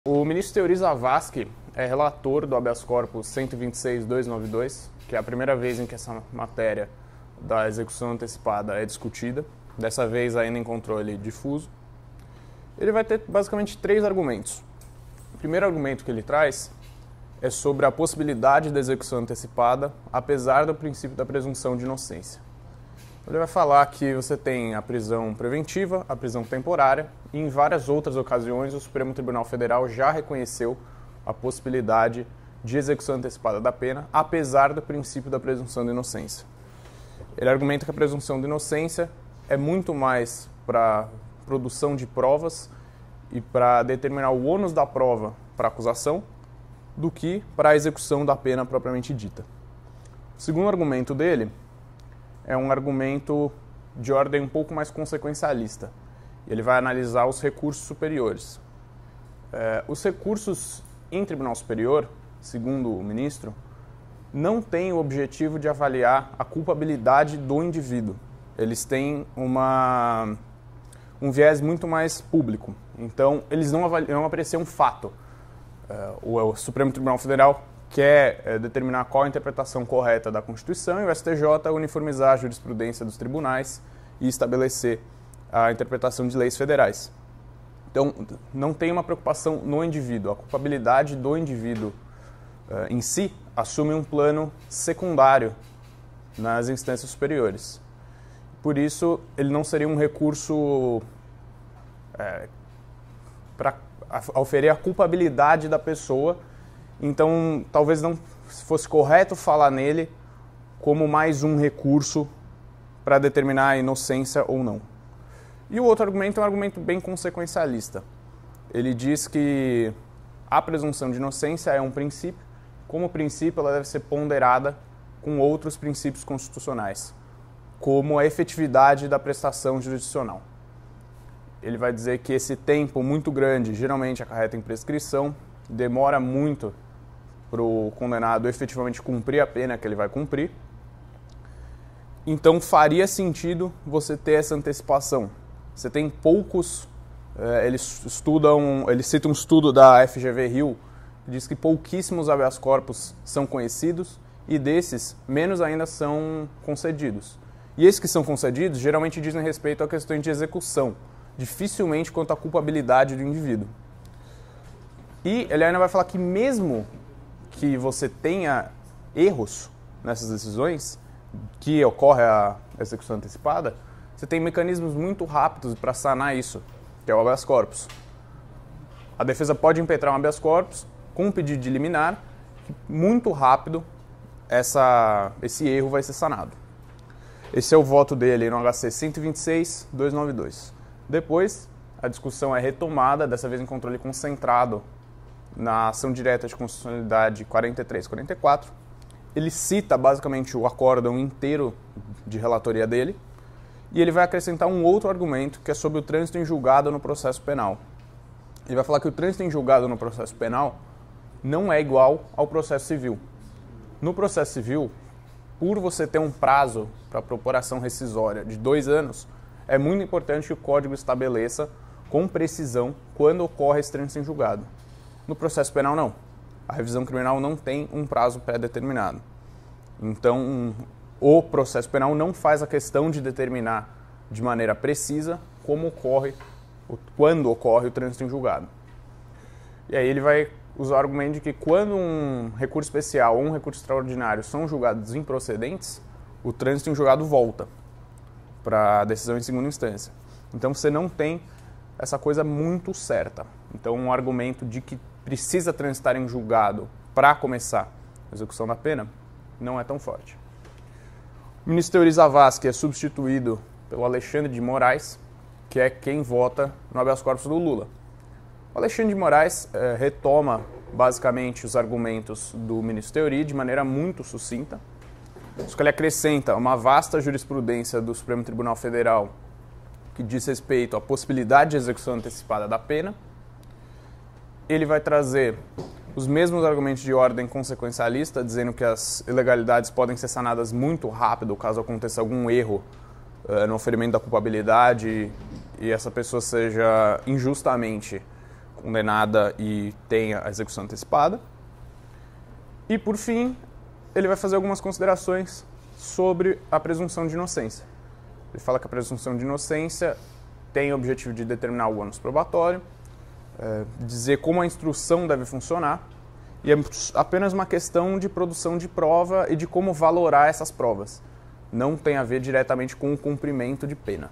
O ministro Teori Zavascki é relator do habeas corpus 126.292, que é a primeira vez em que essa matéria da execução antecipada é discutida, dessa vez ainda em controle difuso. Ele vai ter basicamente três argumentos. O primeiro argumento que ele traz é sobre a possibilidade da execução antecipada, apesar do princípio da presunção de inocência. Ele vai falar que você tem a prisão preventiva, a prisão temporária, e em várias outras ocasiões o Supremo Tribunal Federal já reconheceu a possibilidade de execução antecipada da pena, apesar do princípio da presunção de inocência. Ele argumenta que a presunção de inocência é muito mais para produção de provas e para determinar o ônus da prova para a acusação do que para a execução da pena propriamente dita. O segundo argumento dele é um argumento de ordem um pouco mais consequencialista. Ele vai analisar os recursos superiores. Os recursos em tribunal superior, segundo o ministro, não têm o objetivo de avaliar a culpabilidade do indivíduo. Eles têm um viés muito mais público. Então, eles não apreciam um fato. O Supremo Tribunal Federal quer determinar qual a interpretação correta da Constituição e o STJ uniformizar a jurisprudência dos tribunais e estabelecer a interpretação de leis federais. Então, não tem uma preocupação no indivíduo. A culpabilidade do indivíduo em si assume um plano secundário nas instâncias superiores. Por isso, ele não seria um recurso para auferir a culpabilidade da pessoa. Então, talvez não fosse correto falar nele como mais um recurso para determinar a inocência ou não. E o outro argumento é um argumento bem consequencialista. Ele diz que a presunção de inocência é um princípio, como princípio ela deve ser ponderada com outros princípios constitucionais, como a efetividade da prestação jurisdicional. Ele vai dizer que esse tempo muito grande geralmente acarreta em prescrição, demora muito para o condenado efetivamente cumprir a pena que ele vai cumprir. Então faria sentido você ter essa antecipação. Você tem poucos, ele cita um estudo da FGV Rio, que diz que pouquíssimos habeas corpus são conhecidos e desses, menos ainda são concedidos. E esses que são concedidos geralmente dizem respeito a questões de execução, dificilmente quanto à culpabilidade do indivíduo. E ele ainda vai falar que mesmo que você tenha erros nessas decisões, que ocorre a execução antecipada, você tem mecanismos muito rápidos para sanar isso, que é o habeas corpus. A defesa pode impetrar um habeas corpus com um pedido de liminar, que muito rápido esse erro vai ser sanado. Esse é o voto dele no HC 126.292. Depois, a discussão é retomada, dessa vez em controle concentrado, na ação direta de constitucionalidade 43-44, ele cita basicamente o acórdão inteiro de relatoria dele e ele vai acrescentar um outro argumento que é sobre o trânsito em julgado no processo penal. Ele vai falar que o trânsito em julgado no processo penal não é igual ao processo civil. No processo civil, por você ter um prazo para propor ação rescisória de 2 anos, é muito importante que o Código estabeleça com precisão quando ocorre esse trânsito em julgado. No processo penal, não. A revisão criminal não tem um prazo pré-determinado. Então, o processo penal não faz a questão de determinar de maneira precisa quando ocorre o trânsito em julgado. E aí ele vai usar o argumento de que quando um recurso especial ou um recurso extraordinário são julgados improcedentes, o trânsito em julgado volta para a decisão em segunda instância. Então, você não tem essa coisa muito certa. Então, um argumento de que precisa transitar em julgado para começar a execução da pena não é tão forte. O ministro Teori Zavascki é substituído pelo Alexandre de Moraes, que é quem vota no habeas corpus do Lula. O Alexandre de Moraes retoma basicamente os argumentos do ministro Teori de maneira muito sucinta, só que ele acrescenta uma vasta jurisprudência do Supremo Tribunal Federal que diz respeito à possibilidade de execução antecipada da pena. Ele vai trazer os mesmos argumentos de ordem consequencialista, dizendo que as ilegalidades podem ser sanadas muito rápido caso aconteça algum erro no oferimento da culpabilidade e essa pessoa seja injustamente condenada e tenha a execução antecipada. E, por fim, ele vai fazer algumas considerações sobre a presunção de inocência. Ele fala que a presunção de inocência tem o objetivo de determinar o ônus probatório, dizer como a instrução deve funcionar, e é apenas uma questão de produção de prova e de como valorar essas provas. Não tem a ver diretamente com o cumprimento de pena.